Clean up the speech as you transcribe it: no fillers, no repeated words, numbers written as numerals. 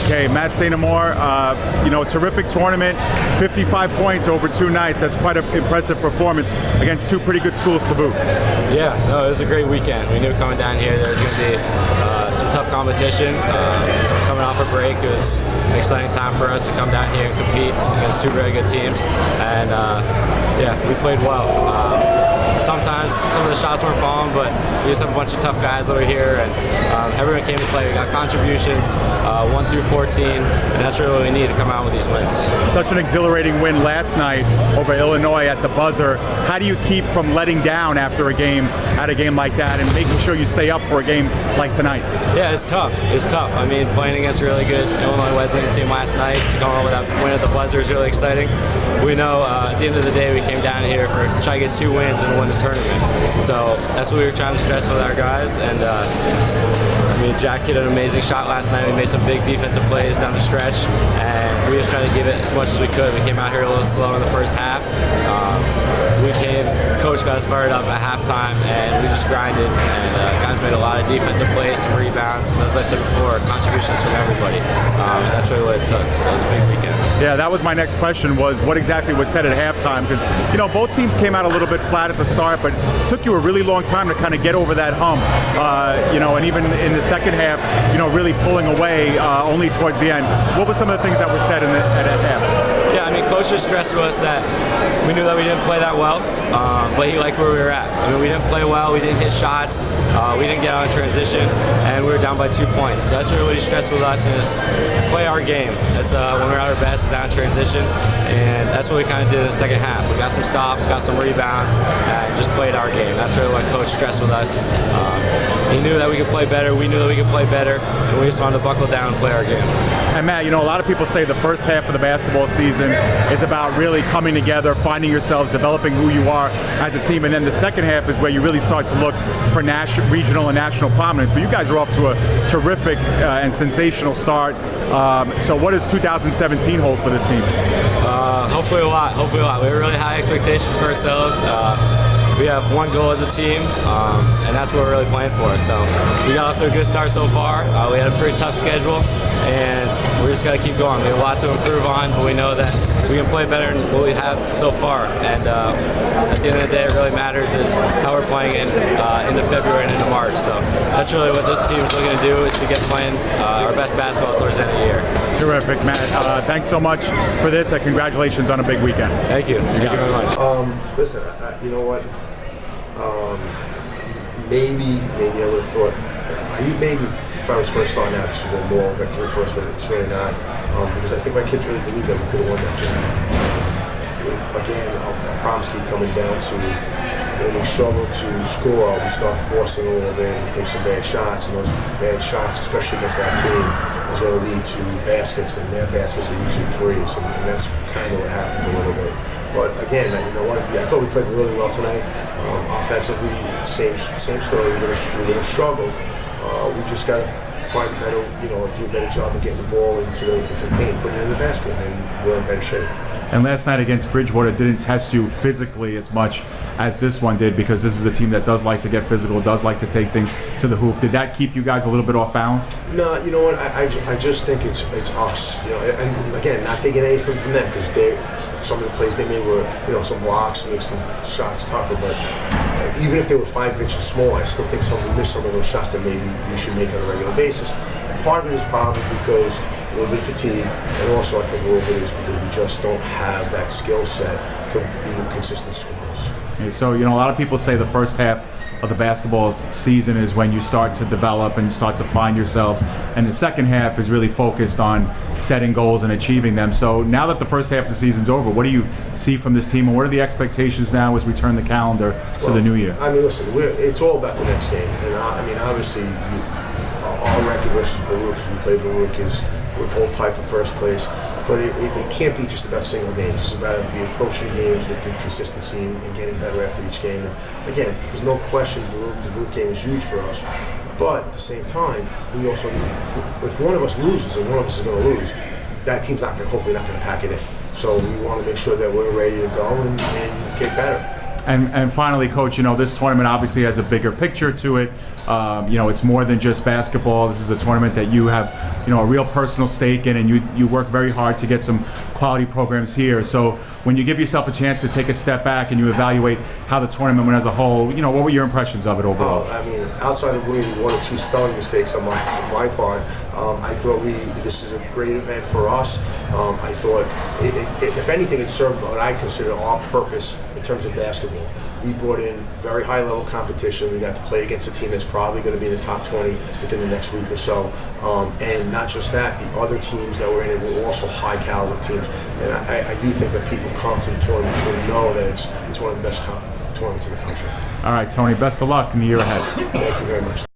Okay, Matt St. Amour, terrific tournament, 55 points over 2 nights. That's quite an impressive performance against 2 pretty good schools to boot. Yeah, no, it was a great weekend. We knew coming down here there was going to be some tough competition. Coming off a break, it was an exciting time for us to come down here and compete against 2 very good teams. And we played well. Sometimes some of the shots weren't falling, but we just have a bunch of tough guys over here, and everyone came to play. We got contributions, 1 through 14, and that's really what we need to come out with these wins. Such an exhilarating win last night over Illinois at the buzzer. How do you keep from letting down after a game like that and making sure you stay up for a game like tonight's? Yeah, it's tough. It's tough. I mean, playing against a really good Illinois Wesleyan team last night to come out with that win at the buzzer is really exciting. We know at the end of the day we came down here for try to get 2 wins and win the tournament. So that's what we were trying to stress with our guys. And Jack hit an amazing shot last night. We made some big defensive plays down the stretch, and we just tried to give it as much as we could. We came out here a little slow in the first half. Coach got us fired up at halftime, and we just grinded. And guys made a lot of defensive plays, some rebounds, and as I said before, contributions from everybody. And that's really what it took. So it was a big weekend. Yeah, that was my next question, was what exactly was said at halftime? Because both teams came out a little bit flat at the start, but it took you a really long time to kind of get over that hump. And even in the second half, really pulling away only towards the end. What were some of the things that were said at half? Yeah, Coach just stressed to us that we knew that we didn't play that well, but he liked where we were at. We didn't play well, we didn't hit shots, we didn't get out in transition, and we were down by 2 points. So that's really what he stressed with us, and just play our game. That's when we're at our best, is out in transition, and that's what we kind of did in the second half. We got some stops, got some rebounds, and just played our game. That's really what Coach stressed with us. He knew that we could play better, we knew that we could play better, and we just wanted to buckle down and play our game. And Matt, a lot of people say the first half of the basketball season is about really coming together, finding yourselves, developing who you are as a team, and then the second half is where you really start to look for regional and national prominence. But you guys are off to a terrific and sensational start. So what does 2017 hold for this team? Hopefully a lot. We have really high expectations for ourselves. We have one goal as a team, and that's what we're really playing for. So we got off to a good start so far. We had a pretty tough schedule, and we're just got to keep going. We have a lot to improve on, but we know that we can play better than what we have so far. And at the end of the day, it really matters is how we're playing into February and into March. So that's really what this team is looking to do, is to get playing our best basketball towards the end of the year. Terrific, Matt. Thanks so much for this, and congratulations on a big weekend. Thank you. Thank you very much. Listen, you know what? Maybe I would have thought, maybe if I was first starting out, this would go more victory first, but it's really not. Because I think my kids really believe that we could have won that game. Again, our problems keep coming down to when we struggle to score, we start forcing a little bit, and we take some bad shots, and those bad shots, especially against that team, is going to lead to baskets, and their baskets are usually threes, and that's kind of what happened a little bit. But again, I thought we played really well tonight. Offensively, same story. We're going to struggle. We just got to find a better, do a better job of getting the ball into the paint, putting it in the basket, and we're in better shape. And last night against Bridgewater didn't test you physically as much as this one did, because this is a team that does like to get physical, does like to take things to the hoop. Did that keep you guys a little bit off balance? No, you know what? I just think it's us. And again, not taking anything from them, because some of the plays they made were, some blocks, makes some shots tougher. But even if they were 5 inches small, I still think we missed some of those shots that maybe we should make on a regular basis. And part of it is probably because a little bit of fatigue, and also I think a little bit is because we just don't have that skill set to be consistent scorers. Okay, so a lot of people say the first half of the basketball season is when you start to develop and start to find yourselves, and the second half is really focused on setting goals and achieving them. So now that the first half of the season's over, what do you see from this team, and what are the expectations now as we turn the calendar to the new year? Listen, it's all about the next game, and obviously our record versus Baruch's, we play Baruch, we're both tied for first place, but it can't be just about single games. It's about approaching games with the consistency and getting better after each game. And again, there's no question the Baruch game is huge for us, but at the same time, we also, if one of us loses and one of us is going to lose, that team's hopefully not going to pack it in. So we want to make sure that we're ready to go and get better. And finally, Coach, this tournament obviously has a bigger picture to it. It's more than just basketball. This is a tournament that you have, a real personal stake in, and you work very hard to get some quality programs here. So when you give yourself a chance to take a step back and you evaluate how the tournament went as a whole, what were your impressions of it overall? Outside of maybe 1 or 2 spelling mistakes on my part, I thought this is a great event for us. I thought, if anything, it served what I consider our purpose in terms of basketball. We brought in very high-level competition. We got to play against a team that's probably going to be in the top 20 within the next week or so. And not just that, the other teams that were in it were also high-caliber teams. And I do think that people come to the tournament because they know that it's one of the best tournaments in the country. All right, Tony, best of luck in the year ahead. Thank you very much.